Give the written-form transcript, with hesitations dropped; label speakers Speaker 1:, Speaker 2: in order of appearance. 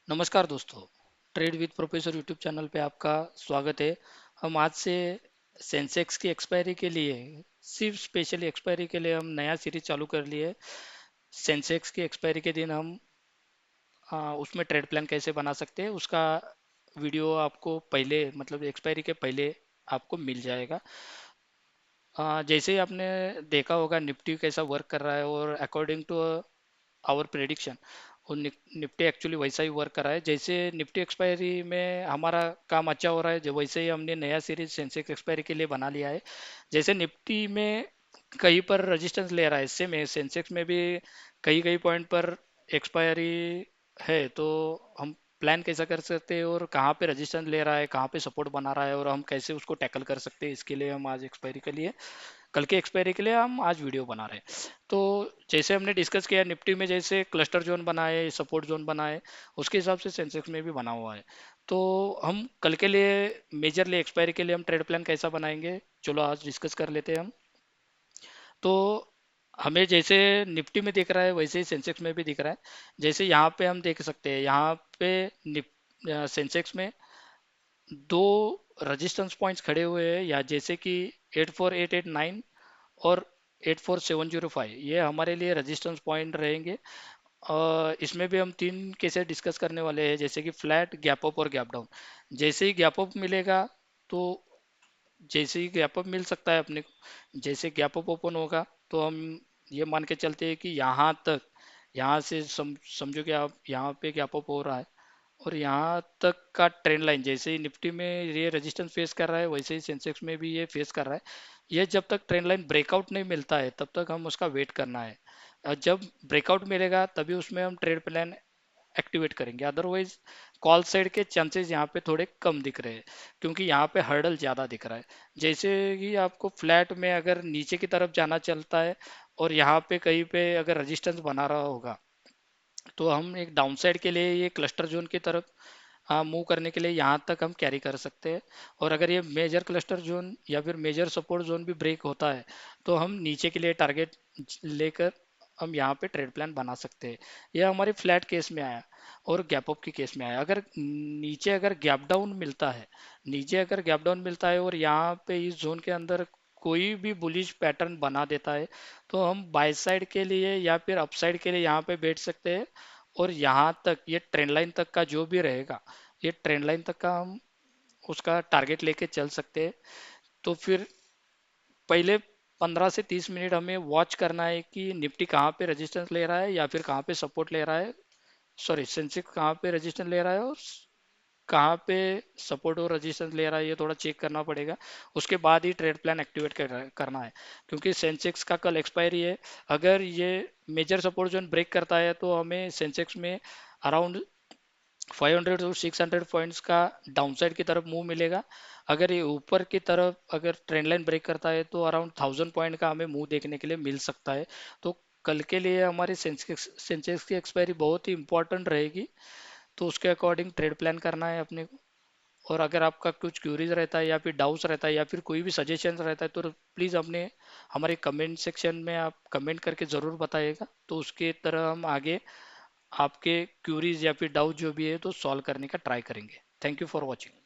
Speaker 1: नमस्कार दोस्तों। Trade with professor YouTube channel पे आपका स्वागत है। हम आज से सेंसेक्स की एक्सपायरी के लिए, सिर्फ स्पेशली एक्सपायरी के लिए हम नया सीरीज चालू कर लिए। सेंसेक्स की एक्सपायरी के दिन हम उसमें ट्रेड प्लान कैसे बना सकते हैं उसका वीडियो आपको पहले, मतलब एक्सपायरी के पहले आपको मिल जाएगा। जैसे ही आपने देखा होगा निफ्टी कैसा वर्क कर रहा है, और अकॉर्डिंग टू आवर प्रेडिक्शन और निफ्टी एक्चुअली वैसा ही वर्क कर रहा है। जैसे निफ्टी एक्सपायरी में हमारा काम अच्छा हो रहा है, जो वैसे ही हमने नया सीरीज सेंसेक्स एक्सपायरी के लिए बना लिया है। जैसे निफ्टी में कहीं पर रेजिस्टेंस ले रहा है, सेम है सेंसेक्स में भी कई कई पॉइंट पर एक्सपायरी है। तो हम प्लान कैसा कर सकते हैं, और कहाँ पे रेजिस्टेंस ले रहा है, कहाँ पे सपोर्ट बना रहा है, और हम कैसे उसको टैकल कर सकते हैं, इसके लिए हम आज एक्सपायरी के लिए, कल के एक्सपायरी के लिए हम आज वीडियो बना रहे हैं। तो जैसे हमने डिस्कस किया निफ्टी में, जैसे क्लस्टर जोन बनाए, सपोर्ट जोन बनाए, उसके हिसाब से सेंसेक्स में भी बना हुआ है। तो हम कल के लिए मेजरली एक्सपायरी के लिए हम ट्रेड प्लान कैसा बनाएंगे, चलो आज डिस्कस कर लेते हैं हम। तो हमें जैसे निफ्टी में दिख रहा है वैसे ही सेंसेक्स में भी दिख रहा है। जैसे यहाँ पे हम देख सकते हैं, यहाँ पे सेंसेक्स में दो रेजिस्टेंस पॉइंट्स खड़े हुए हैं, या जैसे कि 84889 और 84705, ये हमारे लिए रेजिस्टेंस पॉइंट रहेंगे। इसमें भी हम तीन केसेस डिस्कस करने वाले हैं, जैसे कि फ्लैट, गैप अप और गैप डाउन। जैसे ही गैप अप मिलेगा, तो जैसे ही गैप अप मिल सकता है अपने को, जैसे गैप अप ओपन होगा तो हम ये मान के चलते हैं कि यहाँ तक, यहाँ से समझो कि आप यहाँ पे गैप अप हो रहा है, और यहाँ तक का ट्रेंड लाइन, जैसे ही निफ्टी में ये रेजिस्टेंस फेस कर रहा है वैसे ही सेंसेक्स में भी ये फेस कर रहा है। ये जब तक ट्रेंड लाइन ब्रेकआउट नहीं मिलता है तब तक हम उसका वेट करना है। जब ब्रेकआउट मिलेगा तभी उसमें हम ट्रेड प्लान एक्टिवेट करेंगे, अदरवाइज कॉल साइड के चांसेस यहाँ पे थोड़े कम दिख रहे हैं, क्योंकि यहाँ पे हर्डल ज़्यादा दिख रहा है। जैसे कि आपको फ्लैट में अगर नीचे की तरफ जाना चलता है, और यहाँ पे कहीं पे अगर रेजिस्टेंस बना रहा होगा, तो हम एक डाउन साइड के लिए ये क्लस्टर जोन की तरफ मूव करने के लिए यहाँ तक हम कैरी कर सकते हैं। और अगर ये मेजर क्लस्टर जोन या फिर मेजर सपोर्ट जोन भी ब्रेक होता है, तो हम नीचे के लिए टारगेट लेकर हम यहाँ पे ट्रेड प्लान बना सकते हैं। यह हमारे फ्लैट केस में आया, और गैप अप की केस में आया। अगर नीचे अगर गैप डाउन मिलता है, नीचे अगर गैप डाउन मिलता है और यहाँ पे इस जोन के अंदर कोई भी बुलिश पैटर्न बना देता है, तो हम बाय साइड के लिए या फिर अपसाइड के लिए यहाँ पे बैठ सकते हैं। और यहाँ तक ये ट्रेंड लाइन तक का जो भी रहेगा, ये ट्रेंड लाइन तक का हम उसका टारगेट लेके चल सकते हैं। तो फिर पहले 15 से 30 मिनट हमें वॉच करना है कि निफ्टी कहाँ पे रेजिस्टेंस ले रहा है या फिर कहाँ पे सपोर्ट ले रहा है, सॉरी सेंसेक्स कहाँ पे रेजिस्टेंस ले रहा है और कहाँ पे सपोर्ट और रेजिस्टेंस ले रहा है, ये थोड़ा चेक करना पड़ेगा। उसके बाद ही ट्रेड प्लान एक्टिवेट करना है, क्योंकि सेंसेक्स का कल एक्सपायरी है। अगर ये मेजर सपोर्ट जोन ब्रेक करता है तो हमें सेंसेक्स में अराउंड 500 टू 600 पॉइंट्स का डाउनसाइड की तरफ मूव मिलेगा। अगर ये ऊपर की तरफ अगर ट्रेंड लाइन ब्रेक करता है तो अराउंड 1000 पॉइंट का हमें मूव देखने के लिए मिल सकता है। तो कल के लिए हमारी सेंसेक्स की एक्सपायरी बहुत ही इंपॉर्टेंट रहेगी। तो उसके अकॉर्डिंग ट्रेड प्लान करना है अपने को। और अगर आपका कुछ क्यूरीज रहता है या फिर डाउट्स रहता है या फिर कोई भी सजेशन रहता है, तो प्लीज़ अपने हमारे कमेंट सेक्शन में आप कमेंट करके ज़रूर बताइएगा, तो उसके तरह हम आगे आपके क्यूरीज या फिर डाउट जो भी है तो सॉल्व करने का ट्राई करेंगे। Thank you for watching.